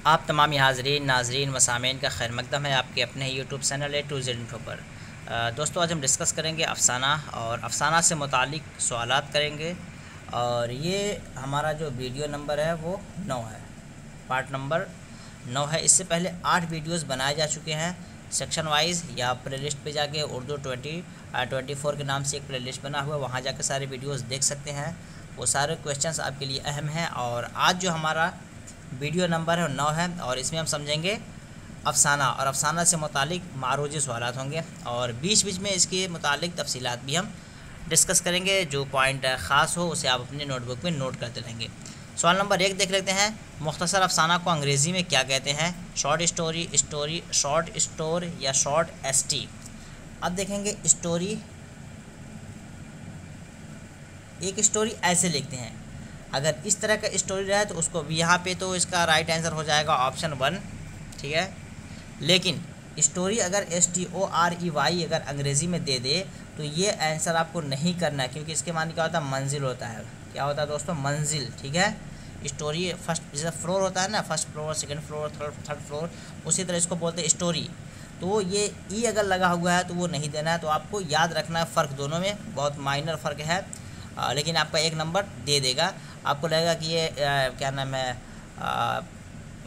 आप तमामी हाज़रीन नाज़रीन व सामीन का खैर मकदम है आपके अपने यूट्यूब चैनल है टू जेड इन्फो पर। दोस्तों आज हम डिस्कस करेंगे अफ़साना और अफ़साना से मुतालिक सवालात करेंगे। और ये हमारा जो वीडियो नंबर है वो 9 है, पार्ट नंबर 9 है। इससे पहले 8 वीडियोस बनाए जा चुके हैं सेक्शन वाइज, या प्लेलिस्ट पे जाके उर्दू 24 के नाम से एक प्लेलिस्ट बना हुआ है, वहाँ जाके सारे वीडियोस देख सकते हैं। वो सारे क्वेश्चंस आपके लिए अहम हैं। और आज जो हमारा वीडियो नंबर है 9 है, और इसमें हम समझेंगे अफ़साना और अफ़साना से मुतालिक मारूजी सवालात होंगे, और बीच बीच में इसके मुतालिक तफसीलात भी हम डिस्कस करेंगे। जो पॉइंट ख़ास हो उसे आप अपने नोटबुक में नोट करते रहेंगे। सवाल नंबर 1 देख लेते हैं। मुख्तसर अफ़साना को अंग्रेज़ी में क्या कहते हैं? शॉर्ट स्टोरी, शॉर्ट स्टोर या शॉर्ट एसटी। अब देखेंगे स्टोरी, एक स्टोरी ऐसे लिखते हैं। अगर इस तरह का स्टोरी रहे तो उसको यहाँ पे तो इसका राइट आंसर हो जाएगा ऑप्शन 1, ठीक है। लेकिन स्टोरी अगर STOREY अगर अंग्रेज़ी में दे दे तो ये आंसर आपको नहीं करना है, क्योंकि इसके माने क्या होता है? मंजिल होता है। क्या होता है दोस्तों? मंजिल, ठीक है। स्टोरी फर्स्ट जैसे फ्लोर होता है ना, first floor, second floor, third floor, उसी तरह इसको बोलते हैं स्टोरी। तो ये ई अगर लगा हुआ है तो वो नहीं देना है। तो आपको याद रखना है, फ़र्क दोनों में बहुत माइनर फ़र्क है, लेकिन आपका 1 नंबर दे देगा। आपको लगेगा कि ये क्या नाम है,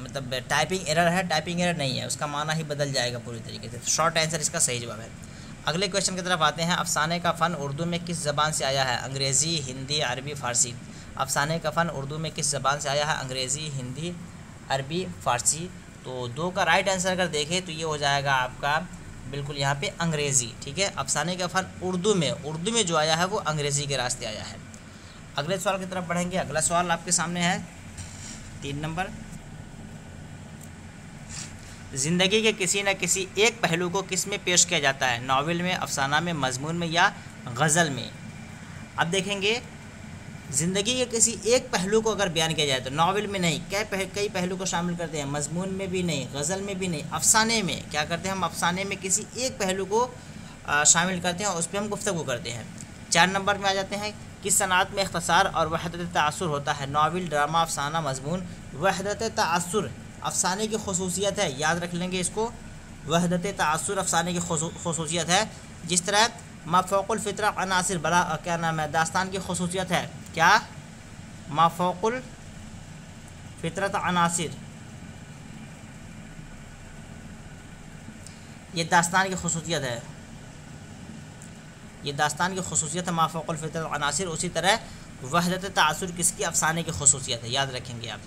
मतलब टाइपिंग एरर है। टाइपिंग एरर नहीं है, उसका माना ही बदल जाएगा पूरी तरीके से। शॉर्ट आंसर इसका सही जवाब है। अगले क्वेश्चन की तरफ आते हैं। अफ़साने का फ़न उर्दू में किस ज़बान से आया है? अंग्रेज़ी, हिंदी, अरबी, फ़ारसी। अफ़साने का फ़न उर्दू में किस ज़बान से आया है? अंग्रेज़ी, हिंदी, अरबी, फ़ारसी। तो 2 का राइट आंसर अगर देखें तो ये हो जाएगा आपका बिल्कुल यहाँ पे अंग्रेज़ी, ठीक है। अफ़साने का फ़न उर्दू में जो आया है वो अंग्रेज़ी के रास्ते आया है। अगले सवाल की तरफ बढ़ेंगे। अगला सवाल आपके सामने है 3 नंबर। ज़िंदगी के किसी न किसी एक पहलू को किस में पेश किया जाता है? नावल में, अफ़साना में, मज़मून में या गज़ल में? अब देखेंगे, ज़िंदगी के किसी एक पहलू को अगर बयान किया जाए तो नावल में नहीं, कई पहलू को शामिल करते हैं। मज़मून में भी नहीं, गज़ल में भी नहीं, अफ़साने में क्या करते हैं हम? अफ़साने में किसी एक पहलू को शामिल करते हैं और उस पर हम गुफ्तगू करते हैं। 4 नंबर में आ जाते हैं। किस सनात में इख्तिसार और वहदत तासुर होता है? Novel, drama, अफ़साना, मज़मून। वहदत तासुर अफ़साने की खसूसियत है, याद रख लेंगे इसको। वहदत तासुर अफ़साने की खसूसियत है। जिस तरह माफ़ौक़ुल फ़ितरा अनासिर बला क्या नाम है, दास्तान की खसूसियत है। क्या? माफ़ौक़ुल फ़ितरत अनासिर, ये दास्तान की खसूसियत है। ये दास्तान की खसूसियत है माफ़ौक़ुल फ़ितरत अनासिर। उसी तरह वहदत तासुर किसकी? अफ़साने की खसूसियत है, याद रखेंगे आप।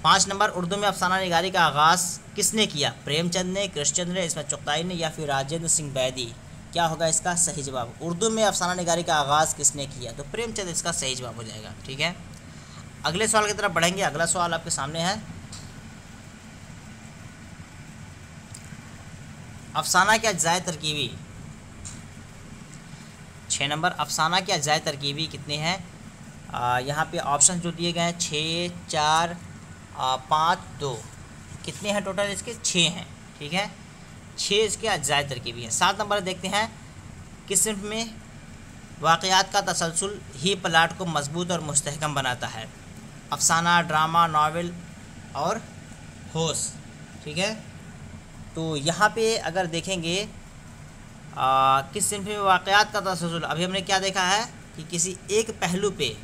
5 नंबर। उर्दू में अफ़साना निगारी का आगाज़ किसने किया? प्रेमचंद ने, कृष्णचंद्र ने, इस्मत चुग़ताई ने या फिर राजेंद्र सिंह बैदी? क्या होगा इसका सही जवाब? उर्दू में अफ़साना निगारी का आगाज़ किसने किया? तो प्रेमचंद इसका सही जवाब हो जाएगा, ठीक है। अगले सवाल की तरफ बढ़ेंगे। अगला सवाल आपके सामने है। अफ़साना के अज्ज़ाए तरकीबी, 6 नंबर। अफ़साना के अज्ज़ाए तरकीबी कितने हैं? यहाँ पे ऑप्शन जो दिए गए हैं 6, 4, 5, 2, कितने हैं टोटल? इसके 6 हैं, ठीक है। 6 इसके अज्ज़ाए तरकीबी हैं। 7 नंबर देखते हैं। किस सिन्फ में वाक़यात का तसलसल ही प्लाट को मजबूत और मुस्तहकम बनाता है? अफ़साना, ड्रामा, नावल और होस, ठीक है। तो यहाँ पे अगर देखेंगे किस सिन्फ में वाक़यात का तसलसल, अभी हमने क्या देखा है कि किसी एक पहलू पे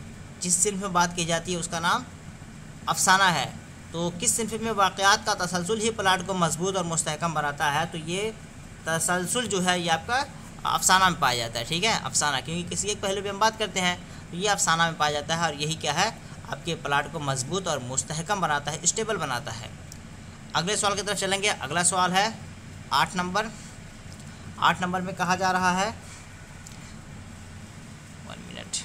जिस सिन्फ में बात की जाती है उसका नाम अफ़साना है। तो किस सिन्फ में वाक़यात का तसलसल ही प्लाट को मजबूत और मुस्तहकम बनाता है? तो ये तसलसल जो है ये आपका अफ़साना में पाया जाता है, ठीक है। अफ़साना, क्योंकि किसी एक पहलू पे हम बात करते हैं तो ये अफ़साना में पाया जाता है, और यही क्या है? आपके प्लाट को मजबूत और मुस्तहकम बनाता है, स्टेबल बनाता है। अगले सवाल की तरफ चलेंगे। अगला सवाल है 8 नंबर। 8 नंबर में कहा जा रहा है, 1 मिनट,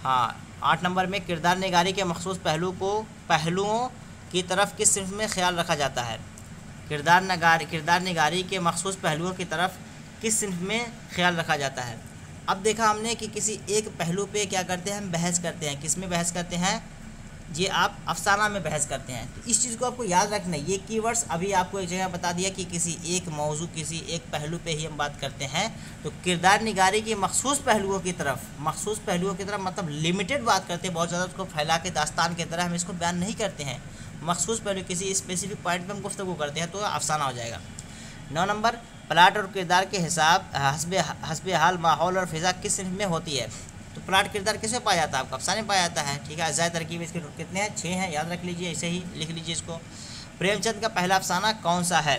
हाँ, 8 नंबर में किरदार निगारी के मखसूस पहलुओं की तरफ किस सिन्फ में ख्याल रखा जाता है? किरदार निगारी के मखसूस पहलुओं की तरफ किस सिन्फ में ख्याल रखा जाता है? अब देखा हमने कि किसी एक पहलू पे क्या करते हैं हम? बहस करते हैं। किस में बहस करते हैं? ये आप अफसाना में बहस करते हैं। तो इस चीज़ को आपको याद रखना है। ये कीवर्ड्स अभी आपको एक जगह बता दिया कि किसी एक मौजू, किसी एक पहलू पे ही हम बात करते हैं। तो किरदार निगारी के मखसूस पहलुओं की तरफ मतलब लिमिटेड बात करते हैं, बहुत ज़्यादा उसको फैला के दास्तान की तरह हम इसको बयान नहीं करते हैं। मखसूस पहलू किसी स्पेसिफिक पॉइंट पर हम गुफ्तगू करते हैं तो अफसाना हो जाएगा। 9 नंबर, प्लाट और किरदार के हिसाब हस्बे हाल माहौल और फ़िज़ा किस सिन्फ में होती है। तो प्लाट किरदार किसे पाया जाता है, आपका अफसाने में पाया जाता है। ठीक है, अज़ाय तरकीब इसके कितने हैं, 6 हैं, याद रख लीजिए, ऐसे ही लिख लीजिए इसको। प्रेमचंद का पहला अफसाना कौन सा है,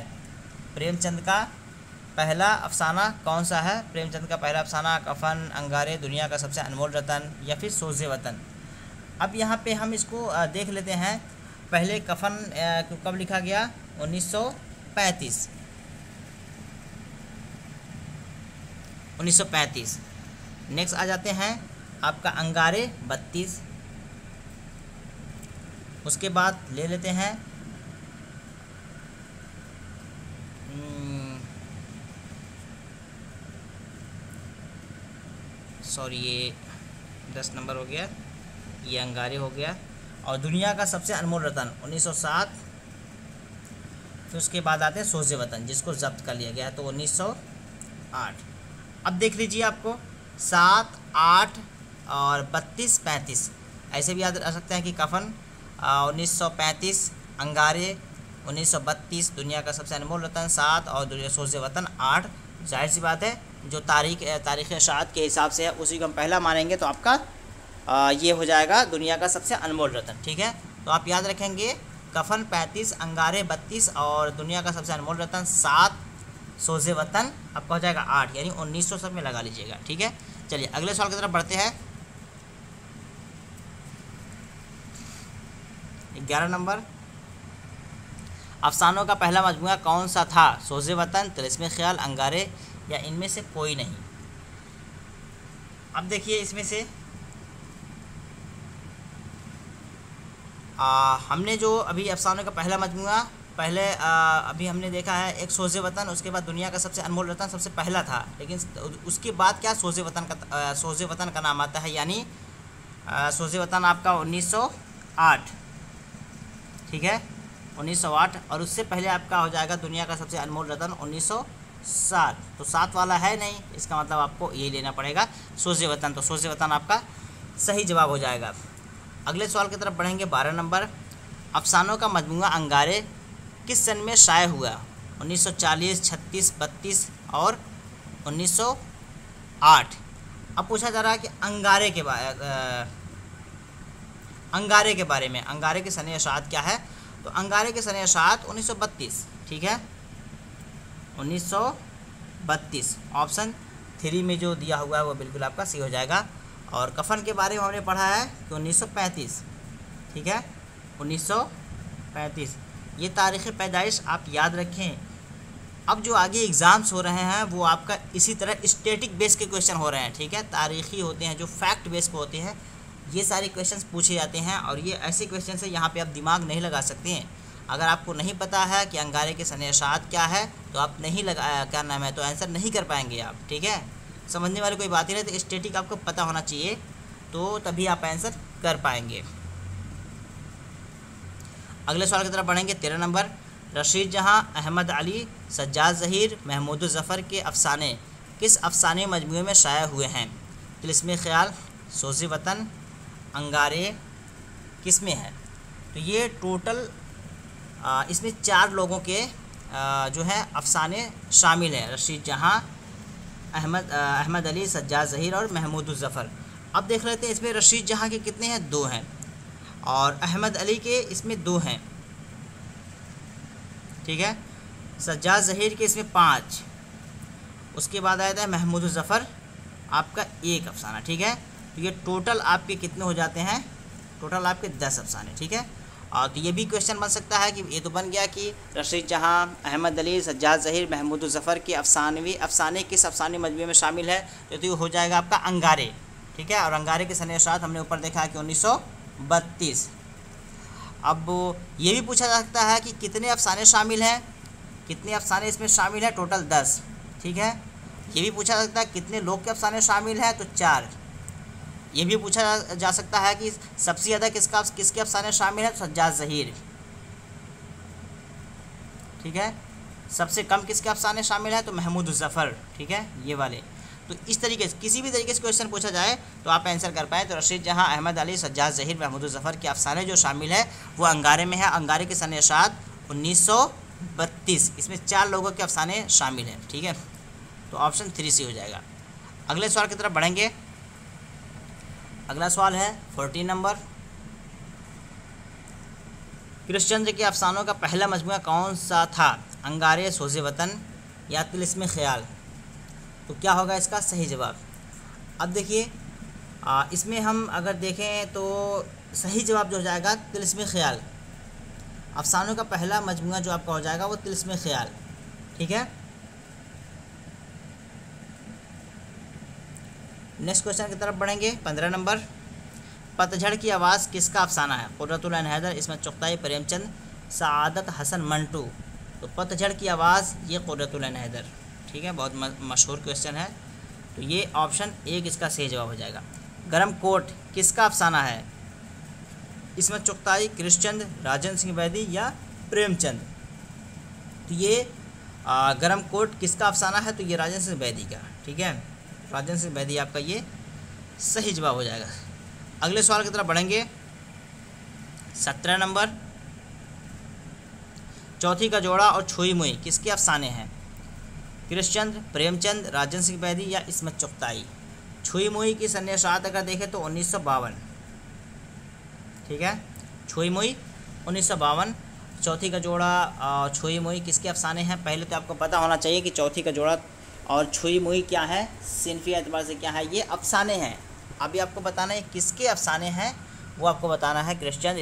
प्रेमचंद का पहला अफसाना कौन सा है। प्रेमचंद का पहला अफसाना कफन, अंगारे, दुनिया का सबसे अनमोल रतन या फिर सोज़े वतन। अब यहाँ पे हम इसको देख लेते हैं। पहले कफन कब लिखा गया, 1935। 1935। नेक्स्ट आ जाते हैं आपका अंगारे, 32। उसके बाद ले लेते हैं सॉरी ये 10 नंबर हो गया, ये अंगारे हो गया। और दुनिया का सबसे अनमोल रतन 1907। फिर उसके बाद आते हैं सोज़े वतन जिसको जब्त कर लिया गया है, तो 1908। अब देख लीजिए, आपको 7, 8 और 32, 35 ऐसे भी याद रख सकते हैं कि कफन 1935, अंगारे 1932, दुनिया का सबसे अनमोल रतन 7 और सोज़े वतन 8। जाहिर सी बात है जो तारीख़ शाद के हिसाब से है उसी को हम पहला मानेंगे, तो आपका ये हो जाएगा दुनिया का सबसे अनमोल रतन। ठीक है, तो आप याद रखेंगे कफन 35, अंगारे 32 और दुनिया का सबसे अनमोल रतन 7, सोज़े वतन आपका हो जाएगा 8, यानी 1900 सब में लगा लीजिएगा। ठीक है, चलिए अगले सवाल की तरफ बढ़ते हैं। 11 नंबर, अफसानों का पहला मजमूआ कौन सा था, सोज़े वतन, तिलिस्मे ख्याल, अंगारे या इनमें से कोई नहीं। अब देखिए इसमें से हमने जो अभी अफसानों का पहला मजमूआ पहले अभी हमने देखा है, एक सोज़े वतन, उसके बाद दुनिया का सबसे अनमोल रतन सबसे पहला था, लेकिन उसके बाद क्या सोज़े वतन का नाम आता है, यानी सोज़े वतन आपका 1908। ठीक है, 1908। और उससे पहले आपका हो जाएगा दुनिया का सबसे अनमोल रतन 1907। तो 7 वाला है नहीं, इसका मतलब आपको यही लेना पड़ेगा सोज़े वतन। तो सोज़े वतन आपका सही जवाब हो जाएगा। अगले सवाल की तरफ बढ़ेंगे। 12 नंबर, अफसानों का मजमूआ अंगारे किस सन में शाये हुआ, 1940, 36, 32 और 1908। अब पूछा जा रहा है कि अंगारे के बारे में, अंगारे की सने अशात क्या है। तो अंगारे के सने अशात 1932। ठीक है, 1932 ऑप्शन 3 में जो दिया हुआ है वो बिल्कुल आपका सही हो जाएगा। और कफन के बारे में हमने पढ़ा है कि 1935। ठीक है, 1935 ये तारीख़ पैदाइश आप याद रखें। अब जो आगे एग्ज़ाम्स हो रहे हैं वो आपका इसी तरह स्टैटिक बेस के क्वेश्चन हो रहे हैं। ठीक है, तारीख़ी होते हैं, जो फैक्ट बेस पे होते हैं, ये सारे क्वेश्चंस पूछे जाते हैं। और ये ऐसे क्वेश्चन है यहाँ पे आप दिमाग नहीं लगा सकते हैं। अगर आपको नहीं पता है कि अंगारे के सनेशात क्या है तो आप नहीं लगाया क्या नाम है, तो आंसर नहीं कर पाएंगे आप। ठीक है, समझने वाली कोई बात ही नहीं, तो स्टैटिक आपको पता होना चाहिए, तो तभी आप आंसर कर पाएंगे। अगले सवाल की तरफ बढ़ेंगे। 13 नंबर, रशीद जहां, अहमद अली, सज्जाद ज़हीर, महमूद ज़फ़र के अफसाने किस अफसाने मजमूए में शाया हुए हैं। तिलिस्मे ख्याल, सोज़े वतन, अंगारे किस में है। तो ये टोटल इसमें 4 लोगों के जो है अफसाने शामिल हैं, रशीद जहां, अहमद अली, सज्जाद ज़हीर और महमूद ज़फ़र। अब देख लेते हैं इसमें रशीद जहां के कितने हैं, 2 हैं, और अहमद अली के इसमें 2 हैं। ठीक है, सज्जाद ज़हीर के इसमें 5। उसके बाद आया था महमूद ज़फ़र आपका 1 अफसाना। ठीक है, तो ये टोटल आपके कितने हो जाते हैं, टोटल आपके 10 अफसाने। ठीक है, और तो ये भी क्वेश्चन बन सकता है कि ये तो बन गया कि रशीद जहां, अहमद अली, सज्जाद ज़हीर, महमूद ज़फ़र के अफसाने किस अफसाने मजमूए में शामिल है, तो ये हो जाएगा आपका अंगारे। ठीक है, और अंगारे के सने साथ हमने ऊपर देखा है कि 1932। अब ये भी पूछा जा सकता है कि कितने अफसाने शामिल हैं, कितने अफसाने इसमें शामिल हैं, टोटल 10। ठीक है, ये भी पूछा जा सकता है कितने लोग के अफसाने शामिल हैं, तो 4। ये भी पूछा जा सकता है कि सबसे ज़्यादा किसके अफसाने शामिल हैं, सज्जाद ज़हीर। ठीक है, सबसे कम किसके अफसाने शामिल हैं, तो महमूद ज़फ़र। ठीक है, ये वाले। तो इस तरीके से किसी भी तरीके से क्वेश्चन पूछा जाए तो आप आंसर कर पाएँ। तो रशीद जहाँ, अहमद अली, सज्जाद ज़हीर, महमूद ज़फ़र के अफसाने जो शामिल है वो अंगारे में है। अंगारे के सन इशात 1932। इसमें 4 लोगों के अफसाने शामिल हैं। ठीक है, तो ऑप्शन 3 सी हो जाएगा। अगले सवाल की तरफ बढ़ेंगे। अगला सवाल है 14 नंबर। कृष्णचंद्र के अफसानों का पहला मजमूआ कौन सा था, अंगारे, सोज़े वतन या तिलिस्म ख्याल? तो क्या होगा इसका सही जवाब? अब देखिए, इसमें हम अगर देखें तो सही जवाब जो हो जाएगा तिलिस्म ख्याल। अफसानों का पहला मजमूआ जो आपका हो जाएगा वो तिलिस्म ख्याल। ठीक है, नेक्स्ट क्वेश्चन की तरफ बढ़ेंगे। 15 नंबर। पतझड़ की आवाज़ किसका अफसाना है, कुर्रतुल ऐन हैदर, इस्मत चुग़ताई, प्रेमचंद, सआदत हसन मंटू? तो पतझड़ की आवाज़ ये कुर्रतुल ऐन हैदर। ठीक है, बहुत मशहूर क्वेश्चन है। तो ये ऑप्शन 1 इसका सही जवाब हो जाएगा। गरम कोट किसका अफसाना है, इस्मत चुग़ताई, कृष्णचंद, राजन सिंह बैदी या प्रेमचंद? तो ये गरम कोट किसका अफसाना है, तो ये राजन सिंह बैदी का। ठीक है, राजन सिंह बैदी आपका ये सही जवाब हो जाएगा। अगले सवाल की तरफ बढ़ेंगे। 17 नंबर। चौथी का जोड़ा और छुई मुई किसके अफसाने हैं, कृष्णचंद, प्रेमचंद, राजन सिंह बैदी या इस्मत चुग़ताई? छुई मुई की सन्निशात अगर देखें तो 1952। ठीक है, छुई मुई 1952। चौथी का जोड़ा छुई मुई किसके अफसाने हैं? पहले तो आपको पता होना चाहिए कि चौथी का जोड़ा और छुई मुई क्या है, सिनफी एतबार से क्या है, ये अफसाने हैं। अभी आपको बताना है किसके अफसाने हैं, वो आपको बताना है। कृष्णचंद,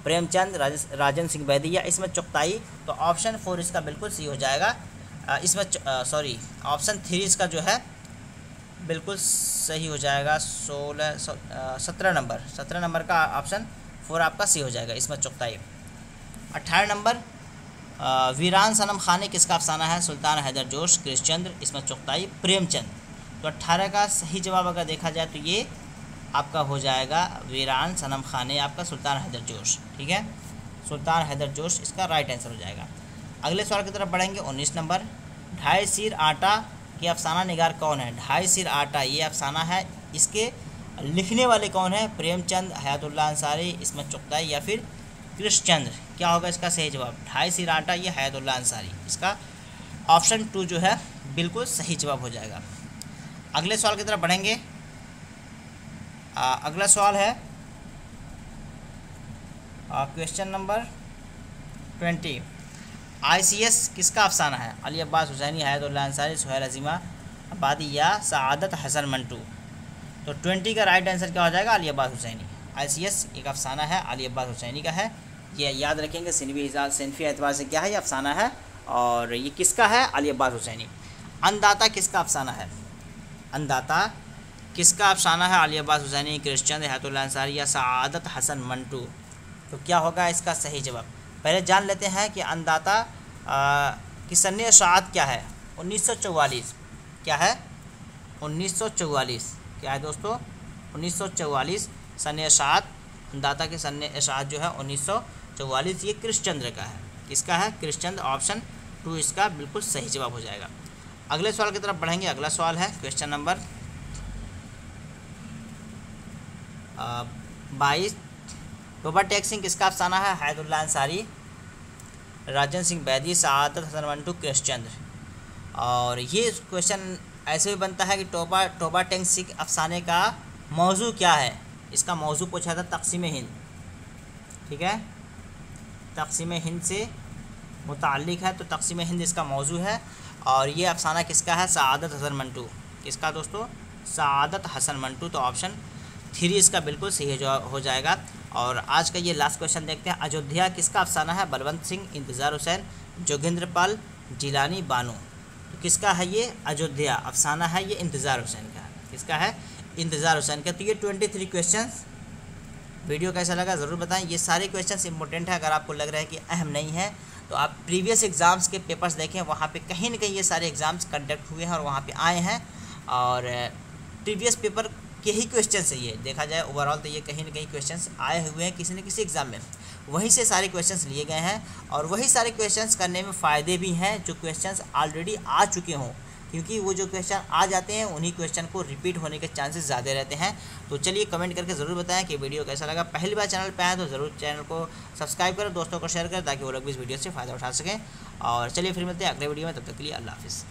प्रेमचंद, राजन सिंह बैदी या इस्मत चुग़ताई? तो ऑप्शन 4 इसका बिल्कुल सही हो जाएगा। ऑप्शन 3 इसका जो है बिल्कुल सही हो जाएगा। 17 नंबर का ऑप्शन 4 आपका सही हो जाएगा, इस्मत चुग़ताई। 18 नंबर। वीरान सनम खाने किसका अफसाना है, सुल्तान हैदर जोश, कृष्णचंद्र, इस्मत चुग़ताई, प्रेमचंद? तो 18 का सही जवाब अगर देखा जाए तो ये आपका हो जाएगा वीरान सनम खाने, आपका सुल्तान हैदर जोश। ठीक है, सुल्तान हैदर जोश इसका राइट आंसर हो जाएगा। अगले सवाल की तरफ बढ़ेंगे। 19 नंबर। 2.5 सिर आटा के अफसाना निगार कौन है? 2.5 सिर आटा ये अफसाना है, इसके लिखने वाले कौन है, प्रेमचंद, हयातुल्लाह अंसारी, इस्मत चुग़ताई या फिर कृष्णचंद्र? क्या होगा इसका सही जवाब? 2.5 सिर आटा ये हयातुल्लाह अंसारी, इसका ऑप्शन 2 जो है बिल्कुल सही जवाब हो जाएगा। अगले सवाल की तरफ बढ़ेंगे। अगला सवाल है क्वेश्चन नंबर 20। ICS किसका अफसाना है, अली अब्बास हुसैनी, हयातुल्लाह अंसारी, सुहैल अज़ीमा आबादी या सआदत हसन मंटू? तो 20 का राइट आंसर क्या हो जाएगा, अली अब्बास हुसैनी। ICS एक अफसाना है, अली अब्बास हुसैनी का है। ये याद रखेंगे, सिनफी एतबार से क्या है ये अफसाना है, और ये किसका है, अली अब्बास हुसैनी। अन्नदाता किसका अफसाना है, अन्नदाता किसका अफसाना है, अली अब्बास हुसैनी, कृष्णचंद, हयातुल्लाह अंसारी या सआदत हसन मंटू? तो क्या होगा इसका सही जवाब? पहले जान लेते हैं कि अन्नदाता की सन्ने इशाअत क्या है। 1944 क्या है, 1944 क्या है दोस्तों, 1944 सन्ने इशाअत। अन्नदाता के सन्ने इशाअत जो है 1944, ये कृष्णचंद्र का है। किसका है, कृष्णचंद्र। ऑप्शन 2 इसका बिल्कुल सही जवाब हो जाएगा। अगले सवाल की तरफ बढ़ेंगे। अगला सवाल है क्वेश्चन नंबर 22। टोबा टेक सिंह किसका अफसाना है, हैदुल्लाह अंसारी, राजन सिंह बैदी, सआदत हसन मंटू, कृष्णचंद्र? और ये क्वेश्चन ऐसे भी बनता है कि टोबा टेक सिंह अफसाने का मौजू क्या है। इसका मौजू पूछा था तक़सीम हिंद। ठीक है, तक़सीम हिंद से मुताल्लिक़ है, तो तक़सीम हिंद इसका मौजू है। और ये अफसाना किसका है, सआदत हसन मंटू। किसका दोस्तों, सआदत हसन मंटू। तो ऑप्शन 3 इसका बिल्कुल सही हो जाएगा। और आज का ये लास्ट क्वेश्चन देखते हैं। अयोध्या किसका अफसाना है, बलवंत सिंह, इंतज़ार हुसैन, जोगिंद्र पाल, जिलानी, बानो? तो किसका है ये, अयोध्या अफसाना है ये इंतज़ार हुसैन का। किसका है, इंतज़ार हुसैन का। तो ये 23 क्वेश्चंस। वीडियो कैसा लगा ज़रूर बताएं। ये सारे क्वेश्चंस इंपॉर्टेंट है। अगर आपको लग रहा है कि अहम नहीं है तो आप प्रीवियस एग्ज़ाम्स के पेपर्स देखें, वहाँ पे कहीं ना कहीं ये सारे एग्ज़ाम्स कंडक्ट हुए हैं और वहाँ पे आए हैं। और प्रीवियस पेपर के ही क्वेश्चन है ये, देखा जाए ओवरऑल तो ये कहीं ना कहीं क्वेश्चंस आए हुए हैं किसी न किसी एग्ज़ाम में, वहीं से सारे क्वेश्चंस लिए गए हैं और वही सारे क्वेश्चंस करने में फ़ायदे भी हैं जो क्वेश्चंस ऑलरेडी आ चुके हों, क्योंकि वो जो क्वेश्चन आ जाते हैं उन्हीं क्वेश्चन को रिपीट होने के चांसेस ज़्यादा रहते हैं। तो चलिए कमेंट करके ज़रूर बताएं कि वीडियो कैसा लगा। पहली बार चैनल पे आए तो ज़रूर चैनल को सब्सक्राइब करें, दोस्तों को शेयर करें ताकि वो लोग भी इस वीडियो से फ़ायदा उठा सकें। और चलिए फिर मिलते हैं अगले वीडियो में, तब तक के लिए अल्लाह हाफ़िज़।